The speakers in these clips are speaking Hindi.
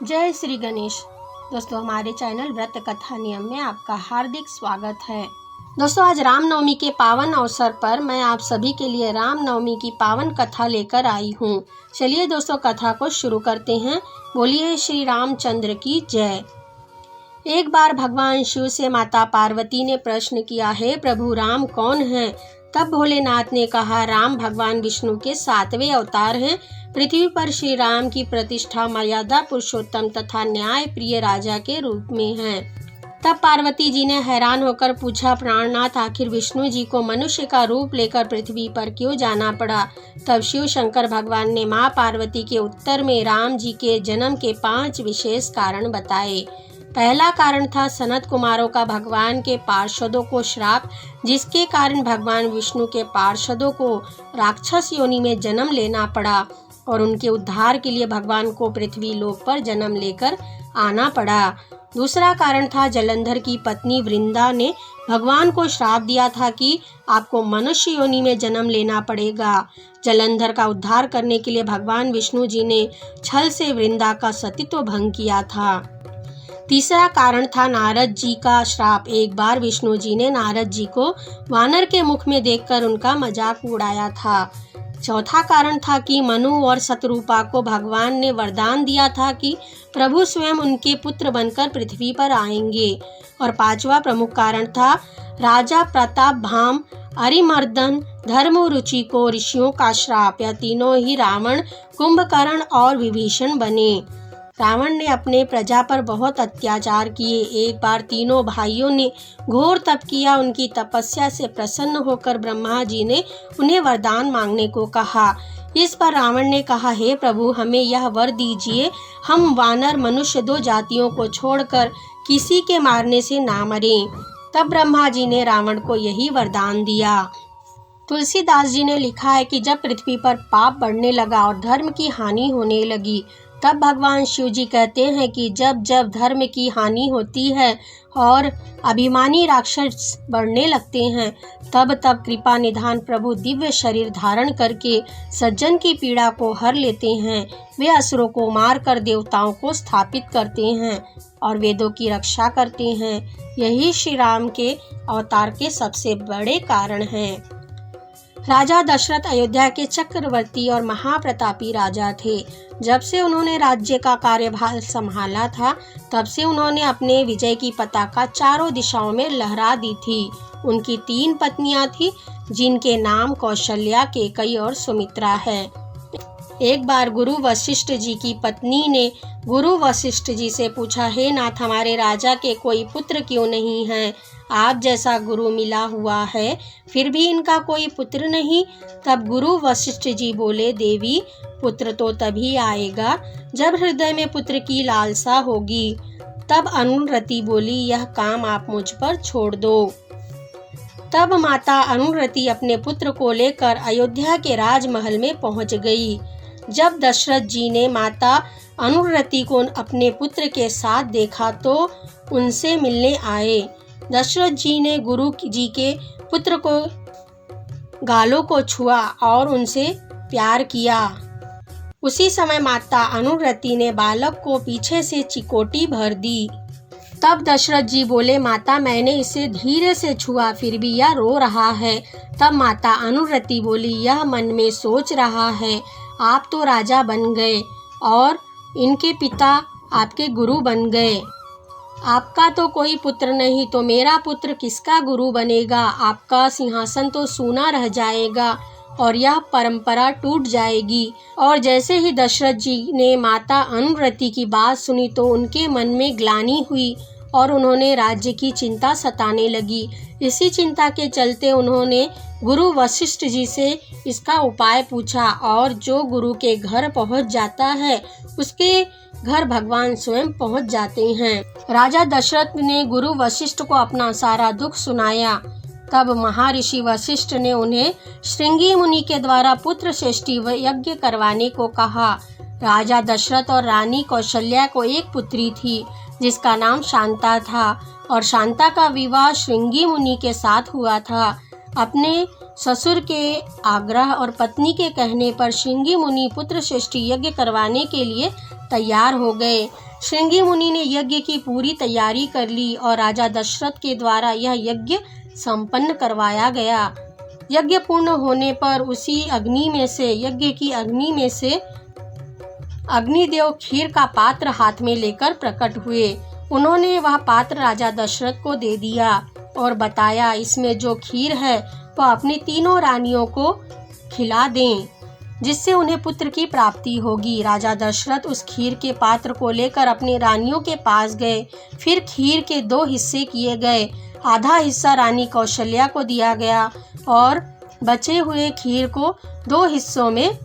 जय श्री गणेश। दोस्तों, हमारे चैनल व्रत कथा नियम में आपका हार्दिक स्वागत है। दोस्तों, आज रामनवमी के पावन अवसर पर मैं आप सभी के लिए रामनवमी की पावन कथा लेकर आई हूँ। चलिए दोस्तों, कथा को शुरू करते हैं। बोलिए श्री रामचंद्र की जय। एक बार भगवान शिव से माता पार्वती ने प्रश्न किया, है प्रभु राम कौन है? तब भोलेनाथ ने कहा, राम भगवान विष्णु के 7वें अवतार हैं। पृथ्वी पर श्री राम की प्रतिष्ठा मर्यादा पुरुषोत्तम तथा न्याय प्रिय राजा के रूप में है। तब पार्वती जी ने हैरान होकर पूछा, प्राणनाथ आखिर विष्णु जी को मनुष्य का रूप लेकर पृथ्वी पर क्यों जाना पड़ा? तब शिव शंकर भगवान ने माँ पार्वती के उत्तर में राम जी के जन्म के 5 विशेष कारण बताए। पहला कारण था सनत कुमारों का भगवान के पार्षदों को श्राप, जिसके कारण भगवान विष्णु के पार्षदों को राक्षस योनि में जन्म लेना पड़ा और उनके उद्धार के लिए भगवान को पृथ्वी लोक पर जन्म लेकर आना पड़ा। दूसरा कारण था जलंधर की पत्नी वृंदा ने भगवान को श्राप दिया था कि आपको मनुष्य योनि में जन्म लेना पड़ेगा। जलंधर का उद्धार करने के लिए भगवान विष्णु जी ने छल से वृंदा का सतीत्व भंग किया था। तीसरा कारण था नारद जी का श्राप। एक बार विष्णु जी ने नारद जी को वानर के मुख में देखकर उनका मजाक उड़ाया था। चौथा कारण था कि मनु और शतरूपा को भगवान ने वरदान दिया था कि प्रभु स्वयं उनके पुत्र बनकर पृथ्वी पर आएंगे। और पांचवा प्रमुख कारण था राजा प्रताप भाम, अरिमर्दन, धर्म रुचि को ऋषियों का श्राप। यह तीनों ही रावण, कुंभकर्ण और विभीषण बने। रावण ने अपने प्रजा पर बहुत अत्याचार किए। एक बार तीनों भाइयों ने घोर तप किया। उनकी तपस्या से प्रसन्न होकर ब्रह्मा जी ने उन्हें वरदान मांगने को कहा। इस पर रावण ने कहा, हे प्रभु हमें यह वर दीजिए, हम वानर मनुष्य 2 जातियों को छोड़कर किसी के मारने से ना मरें। तब ब्रह्मा जी ने रावण को यही वरदान दिया। तुलसीदास जी ने लिखा है कि जब पृथ्वी पर पाप बढ़ने लगा और धर्म की हानि होने लगी, तब भगवान शिव जी कहते हैं कि जब जब धर्म की हानि होती है और अभिमानी राक्षस बढ़ने लगते हैं, तब तब कृपा निधान प्रभु दिव्य शरीर धारण करके सज्जन की पीड़ा को हर लेते हैं। वे असुरों को मारकर देवताओं को स्थापित करते हैं और वेदों की रक्षा करते हैं। यही श्री राम के अवतार के सबसे बड़े कारण हैं। राजा दशरथ अयोध्या के चक्रवर्ती और महाप्रतापी राजा थे। जब से उन्होंने राज्य का कार्यभार संभाला था, तब से उन्होंने अपने विजय की पताका चारों दिशाओं में लहरा दी थी। उनकी 3 पत्नियां थी, जिनके नाम कौशल्या, केकई और सुमित्रा है। एक बार गुरु वशिष्ठ जी की पत्नी ने गुरु वशिष्ठ जी से पूछा, हे नाथ हमारे राजा के कोई पुत्र क्यों नहीं है? आप जैसा गुरु मिला हुआ है, फिर भी इनका कोई पुत्र नहीं। तब गुरु वशिष्ठ जी बोले, देवी पुत्र तो तभी आएगा जब हृदय में पुत्र की लालसा होगी। तब अनुरति बोली, यह काम आप मुझ पर छोड़ दो। तब माता अनुरति अपने पुत्र को लेकर अयोध्या के राजमहल में पहुंच गई। जब दशरथ जी ने माता अनुरति को अपने पुत्र के साथ देखा तो उनसे मिलने आए। दशरथ जी ने गुरु जी के पुत्र को गालों को छुआ और उनसे प्यार किया। उसी समय माता अनुरति ने बालक को पीछे से चिकोटी भर दी। तब दशरथ जी बोले, माता मैंने इसे धीरे से छुआ, फिर भी यह रो रहा है। तब माता अनुरति बोली, यह मन में सोच रहा है, आप तो राजा बन गए और इनके पिता आपके गुरु बन गए। आपका तो कोई पुत्र नहीं, तो मेरा पुत्र किसका गुरु बनेगा? आपका सिंहासन तो सूना रह जाएगा और यह परंपरा टूट जाएगी। और जैसे ही दशरथ जी ने माता अनुरति की बात सुनी तो उनके मन में ग्लानि हुई और उन्होंने राज्य की चिंता सताने लगी। इसी चिंता के चलते उन्होंने गुरु वशिष्ठ जी से इसका उपाय पूछा और जो गुरु के घर पहुंच जाता है, उसके घर भगवान स्वयं पहुंच जाते हैं। राजा दशरथ ने गुरु वशिष्ठ को अपना सारा दुख सुनाया। तब महर्षि वशिष्ठ ने उन्हें श्रृंगी मुनि के द्वारा पुत्र श्रेष्ठी यज्ञ करवाने को कहा। राजा दशरथ और रानी कौशल्या को एक पुत्री थी, जिसका नाम शांता था और शांता का विवाह श्रृंगी मुनि के साथ हुआ था। अपने ससुर के आग्रह और पत्नी के कहने पर श्रृंगी मुनि पुत्र श्रेष्ठी यज्ञ करवाने के लिए तैयार हो गए। श्रृंगी मुनि ने यज्ञ की पूरी तैयारी कर ली और राजा दशरथ के द्वारा यह यज्ञ संपन्न करवाया गया। यज्ञ पूर्ण होने पर उसी यज्ञ की अग्नि में से अग्निदेव खीर का पात्र हाथ में लेकर प्रकट हुए। उन्होंने वह पात्र राजा दशरथ को दे दिया और बताया, इसमें जो खीर है वह अपनी तीनों रानियों को खिला दें, जिससे उन्हें पुत्र की प्राप्ति होगी। राजा दशरथ उस खीर के पात्र को लेकर अपनी रानियों के पास गए। फिर खीर के 2 हिस्से किए गए। आधा हिस्सा रानी कौशल्या को दिया गया और बचे हुए खीर को 2 हिस्सों में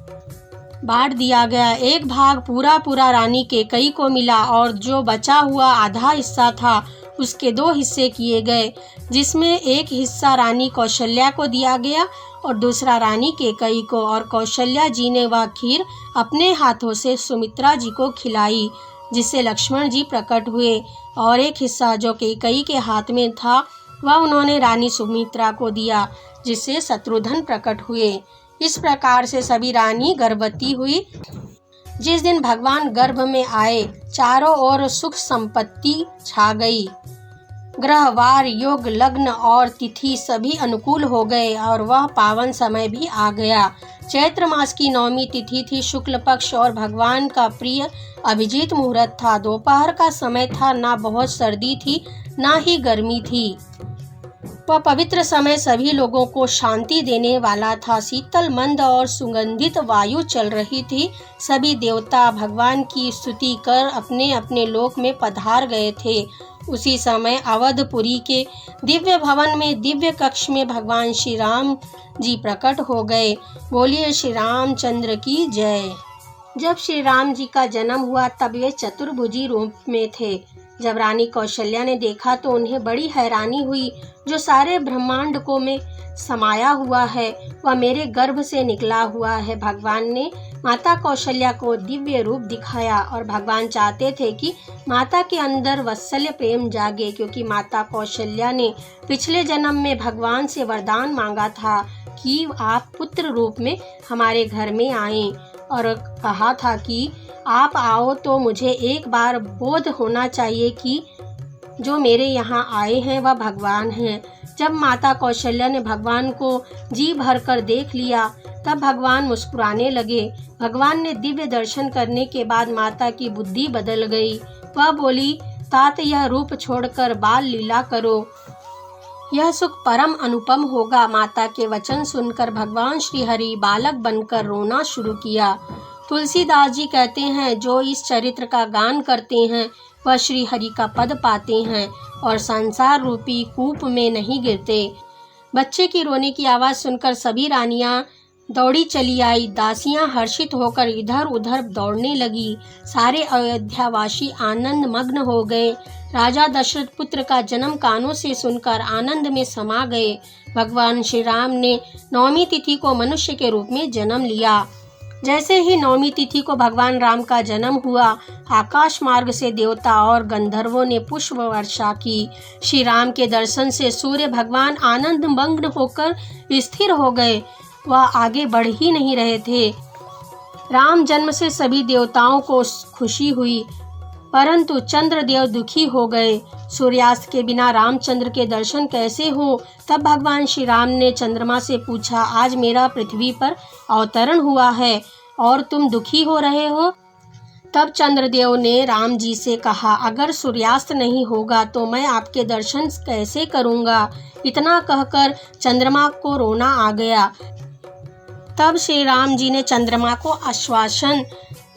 बांट दिया गया। एक भाग पूरा रानी कैकेयी को मिला और जो बचा हुआ आधा हिस्सा था उसके 2 हिस्से किए गए, जिसमें एक हिस्सा रानी कौशल्या को दिया गया और दूसरा रानी कैकेयी को। और कौशल्या जी ने वह खीर अपने हाथों से सुमित्रा जी को खिलाई, जिससे लक्ष्मण जी प्रकट हुए। और एक हिस्सा जो कैकेयी के हाथ में था वह उन्होंने रानी सुमित्रा को दिया, जिससे शत्रुघ्न प्रकट हुए। इस प्रकार से सभी रानी गर्भवती हुई। जिस दिन भगवान गर्भ में आए, चारों ओर सुख संपत्ति छा गई। ग्रह, वार, योग, लग्न और तिथि सभी अनुकूल हो गए और वह पावन समय भी आ गया। चैत्र मास की 9वीं तिथि थी, शुक्ल पक्ष और भगवान का प्रिय अभिजीत मुहूर्त था। दोपहर का समय था, ना बहुत सर्दी थी ना ही गर्मी थी। वह पवित्र समय सभी लोगों को शांति देने वाला था। शीतल, मंद और सुगंधित वायु चल रही थी। सभी देवता भगवान की स्तुति कर अपने अपने लोक में पधार गए थे। उसी समय अवधपुरी के दिव्य भवन में दिव्य कक्ष में भगवान श्री राम जी प्रकट हो गए। बोलिए श्री रामचंद्र की जय। जब श्री राम जी का जन्म हुआ तब वे चतुर्भुजी रूप में थे। जब रानी कौशल्या ने देखा तो उन्हें बड़ी हैरानी हुई। जो सारे ब्रह्मांड को में समाया हुआ है वह मेरे गर्भ से निकला हुआ है। भगवान ने माता कौशल्या को दिव्य रूप दिखाया और भगवान चाहते थे कि माता के अंदर वात्सल्य प्रेम जागे, क्योंकि माता कौशल्या ने पिछले जन्म में भगवान से वरदान मांगा था कि आप पुत्र रूप में हमारे घर में आएं और कहा था कि आप आओ तो मुझे एक बार बोध होना चाहिए कि जो मेरे यहाँ आए हैं वह भगवान हैं। जब माता कौशल्या ने भगवान को जी भर कर देख लिया तब भगवान मुस्कुराने लगे। भगवान ने दिव्य दर्शन करने के बाद माता की बुद्धि बदल गई। वह बोली, तात यह रूप छोड़कर बाल लीला करो, यह सुख परम अनुपम होगा। माता के वचन सुनकर भगवान श्री हरि बालक बनकर रोना शुरू किया। तुलसीदास जी कहते हैं, जो इस चरित्र का गान करते हैं वह श्री हरि का पद पाते हैं और संसार रूपी कूप में नहीं गिरते। बच्चे की रोने की आवाज़ सुनकर सभी रानियां दौड़ी चली आई। दासियां हर्षित होकर इधर उधर दौड़ने लगी। सारे अयोध्यावासी आनंद मग्न हो गए। राजा दशरथ पुत्र का जन्म कानों से सुनकर आनंद में समा गए। भगवान श्री राम ने 9वीं तिथि को मनुष्य के रूप में जन्म लिया। जैसे ही 9वीं तिथि को भगवान राम का जन्म हुआ, आकाश मार्ग से देवता और गंधर्वों ने पुष्प वर्षा की। श्री राम के दर्शन से सूर्य भगवान आनंद मग्न होकर स्थिर हो गए। वह आगे बढ़ ही नहीं रहे थे। राम जन्म से सभी देवताओं को खुशी हुई, परंतु चंद्रदेव दुखी हो गए। सूर्यास्त के बिना रामचंद्र के दर्शन कैसे हो? तब भगवान श्री राम ने चंद्रमा से पूछा, आज मेरा पृथ्वी पर अवतरण हुआ है और तुम दुखी हो रहे हो? तब चंद्रदेव ने राम जी से कहा, अगर सूर्यास्त नहीं होगा तो मैं आपके दर्शन कैसे करूँगा? इतना कहकर चंद्रमा को रोना आ गया। तब श्री राम जी ने चंद्रमा को आश्वासन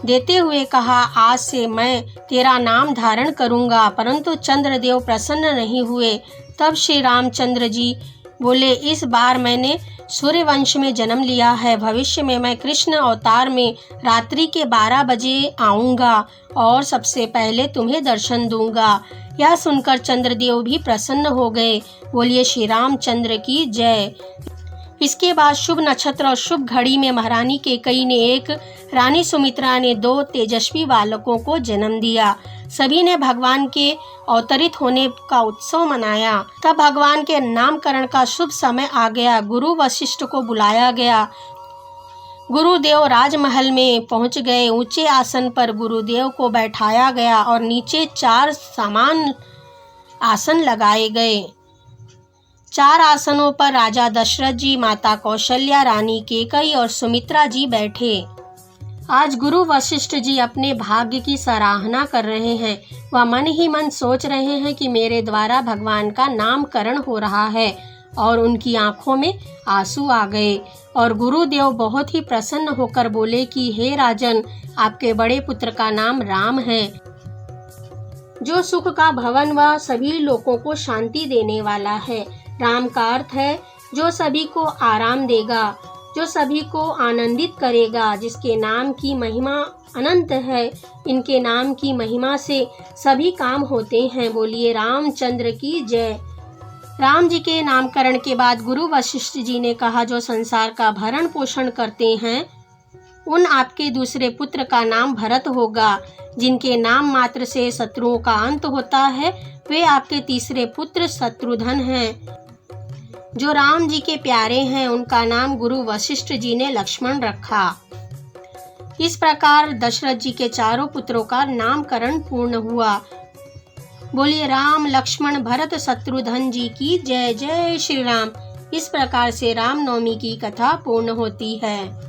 देते हुए कहा, आज से मैं तेरा नाम धारण करूँगा। परंतु चंद्रदेव प्रसन्न नहीं हुए। तब श्री रामचंद्र जी बोले, इस बार मैंने सूर्यवंश में जन्म लिया है। भविष्य में मैं कृष्ण अवतार में रात्रि के 12 बजे आऊँगा और सबसे पहले तुम्हें दर्शन दूंगा। यह सुनकर चंद्रदेव भी प्रसन्न हो गए। बोलिए श्री रामचंद्र की जय। इसके बाद शुभ नक्षत्र और शुभ घड़ी में महारानी कैकेयी ने एक, रानी सुमित्रा ने 2 तेजस्वी बालकों को जन्म दिया। सभी ने भगवान के अवतरित होने का उत्सव मनाया। तब भगवान के नामकरण का शुभ समय आ गया। गुरु वशिष्ठ को बुलाया गया। गुरुदेव राजमहल में पहुंच गए। ऊंचे आसन पर गुरुदेव को बैठाया गया और नीचे 4 समान आसन लगाए गए। 4 आसनों पर राजा दशरथ जी, माता कौशल्या, रानी केकई और सुमित्रा जी बैठे। आज गुरु वशिष्ठ जी अपने भाग्य की सराहना कर रहे हैं। वह मन ही मन सोच रहे हैं कि मेरे द्वारा भगवान का नामकरण हो रहा है, और उनकी आंखों में आंसू आ गए। और गुरुदेव बहुत ही प्रसन्न होकर बोले कि हे राजन, आपके बड़े पुत्र का नाम राम है, जो सुख का भवन व सभी लोगों को शांति देने वाला है। राम का अर्थ है जो सभी को आराम देगा, जो सभी को आनंदित करेगा, जिसके नाम की महिमा अनंत है। इनके नाम की महिमा से सभी काम होते हैं। बोलिए रामचंद्र की जय। राम जी के नामकरण के बाद गुरु वशिष्ठ जी ने कहा, जो संसार का भरण पोषण करते हैं उन आपके दूसरे पुत्र का नाम भरत होगा। जिनके नाम मात्र से शत्रुओं का अंत होता है, वे आपके तीसरे पुत्र शत्रुघ्न हैं। जो राम जी के प्यारे हैं, उनका नाम गुरु वशिष्ठ जी ने लक्ष्मण रखा। इस प्रकार दशरथ जी के चारों पुत्रों का नामकरण पूर्ण हुआ। बोलिए राम लक्ष्मण भरत शत्रुघ्न जी की जय। जय श्री राम। इस प्रकार से रामनवमी की कथा पूर्ण होती है।